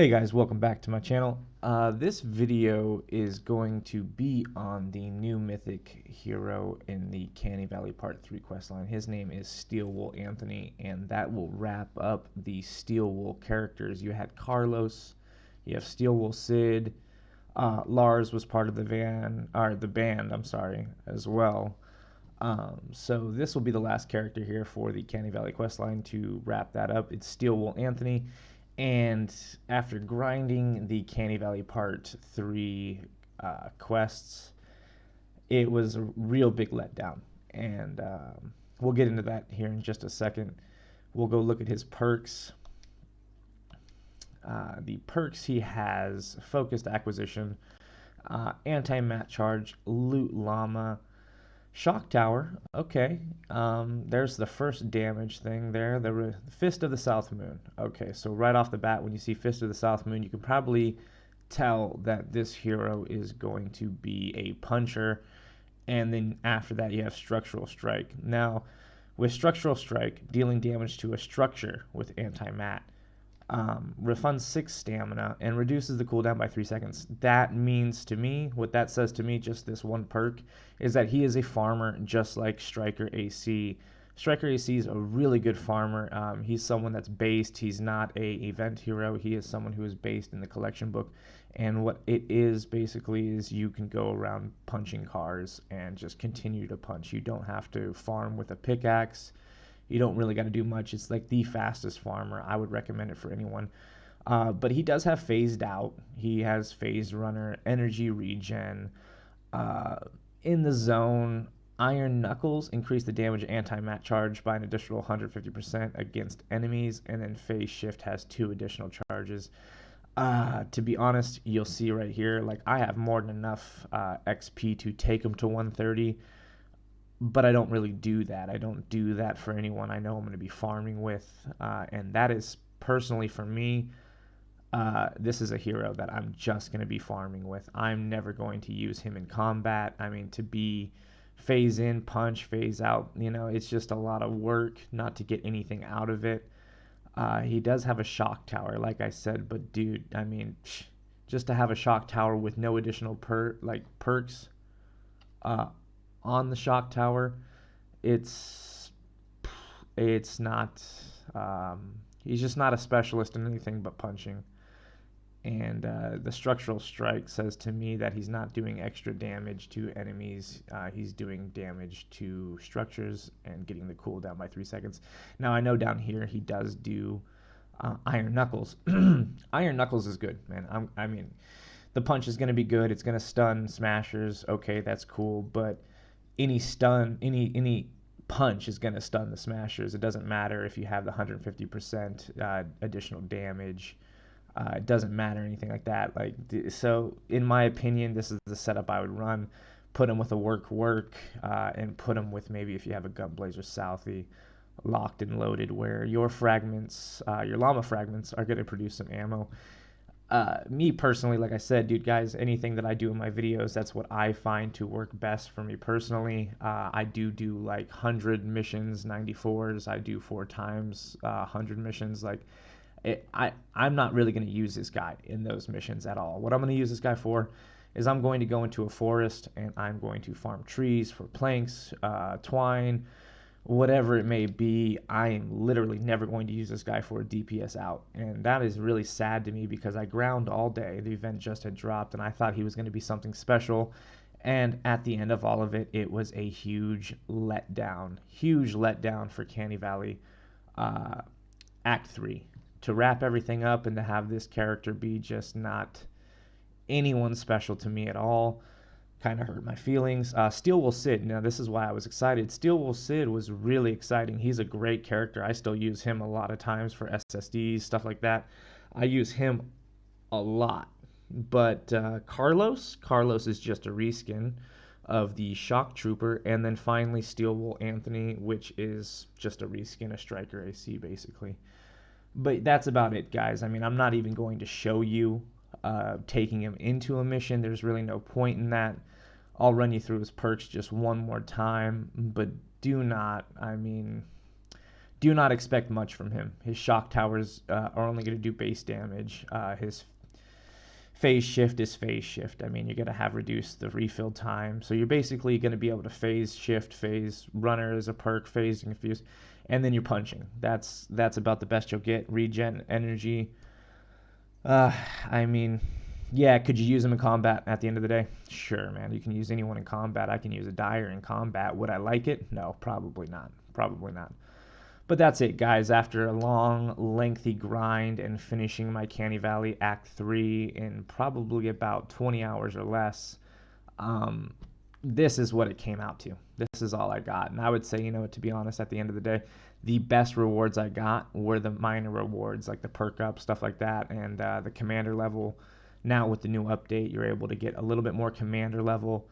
Hey guys, welcome back to my channel. This video is going to be on the new mythic hero in the Canny Valley Part 3 questline. His name is Steelwool Anthony, and that will wrap up the Steelwool characters. You had Carlos, you have Steelwool Sid, Lars was part of the band, as well. So this will be the last character here for the Canny Valley questline to wrap that up. It's Steelwool Anthony. And after grinding the Canny Valley Part 3 quests, it was a real big letdown. And we'll get into that here in just a second. We'll go look at his perks. The perks he has: Focused Acquisition, Anti-Mat Charge, Loot Llama, Shock Tower. Okay, there's the first damage thing there. The Fist of the South Moon. Okay, so right off the bat, when you see Fist of the South Moon, you can probably tell that this hero is going to be a puncher. And then after that, you have Structural Strike. Now, with Structural Strike, dealing damage to a structure with Anti-Mat, refunds 6 stamina and reduces the cooldown by 3 seconds. That means to me, what that says to me, just this one perk, is that he is a farmer just like Striker AC. Striker AC is a really good farmer. He's someone that's based. He's not a event hero. He is someone who is based in the collection book. And what it is basically is you can go around punching cars and just continue to punch. You don't have to farm with a pickaxe. You don't really got to do much. It's like the fastest farmer. I would recommend it for anyone. But he does have Phased Out. He has Phased Runner, Energy Regen. In the Zone, Iron Knuckles increase the damage Anti-Mat Charge by an additional 150% against enemies. And then Phase Shift has 2 additional charges. To be honest, you'll see right here, like I have more than enough XP to take him to 130. But I don't really do that. I don't do that for anyone I know I'm going to be farming with. And that is personally for me, this is a hero that I'm just going to be farming with. I'm never going to use him in combat. I mean, to be phase in, punch, phase out, it's just a lot of work not to get anything out of it. He does have a shock tower, like I said, but dude, I mean, just to have a shock tower with no additional perks, on the shock tower, it's not, he's just not a specialist in anything but punching. And the Structural Strike says to me that he's not doing extra damage to enemies. He's doing damage to structures and getting the cooldown by 3 seconds. Now I know down here he does do Iron Knuckles. Iron Knuckles is good, man. I mean, the punch is going to be good. It's going to stun smashers. Okay, that's cool, but any punch is going to stun the smashers. It doesn't matter if you have the 150% additional damage. It doesn't matter anything like that. So in my opinion, this is the setup I would run. Put him with a work, and put him with, maybe if you have a Gunblazer Southie, locked and loaded, where your fragments, your llama fragments, are going to produce some ammo. Me personally, like I said, dude, guys, anything that I do in my videos, that's what I find to work best for me personally. I do like 100 missions, 94s. I do 4 times 100 missions. I'm not really going to use this guy in those missions at all. What I'm going to use this guy for is I'm going to go into a forest and I'm going to farm trees for planks, twine, whatever it may be. I am literally never going to use this guy for a DPS out. And that is really sad to me because I ground all day. The event just had dropped and I thought he was going to be something special. And at the end of all of it, it was a huge letdown for Canny Valley Act 3. To wrap everything up and to have this character be just not anyone special to me at all kind of hurt my feelings. Steelwool Sid, now this is why I was excited. Steelwool Sid was really exciting. He's a great character. I still use him a lot of times for SSDs, stuff like that. I use him a lot. But Carlos is just a reskin of the Shock Trooper. And then finally Steelwool Anthony, which is just a reskin of Striker AC basically. But that's about it, guys. I mean, I'm not even going to show you taking him into a mission. There's really no point in that. I'll run you through his perks just one more time, but do not do not expect much from him. His shock towers are only going to do base damage. His phase shift is phase shift. I mean, you're going to have reduced the refill time. So you're basically going to be able to phase shift, phase runner as a perk, phase and confuse, and then you're punching. That's about the best you'll get. Regen energy. I mean, yeah, could you use him in combat at the end of the day? Sure, man. You can use anyone in combat. I can use a Dire in combat. Would I like it? No, probably not. Probably not. But that's it, guys. After a long, lengthy grind and finishing my Canny Valley Act 3 in probably about 20 hours or less, this is what it came out to. This is all I got. And I would say, to be honest, at the end of the day, the best rewards I got were the minor rewards, like the perk up, stuff like that, and the commander level. Now with the new update, you're able to get a little bit more commander level,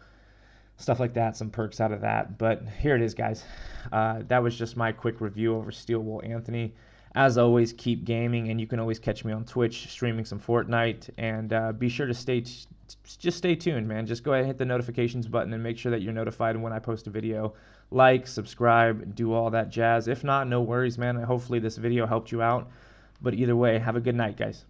stuff like that, some perks out of that. But here it is, guys. That was just my quick review over Steel Wool Anthony. As always, keep gaming, and you can always catch me on Twitch streaming some Fortnite. And be sure to just stay tuned, man. Just go ahead and hit the notifications button and make sure that you're notified when I post a video. Like, subscribe, do all that jazz. If not, no worries, man. Hopefully this video helped you out. But either way, have a good night, guys.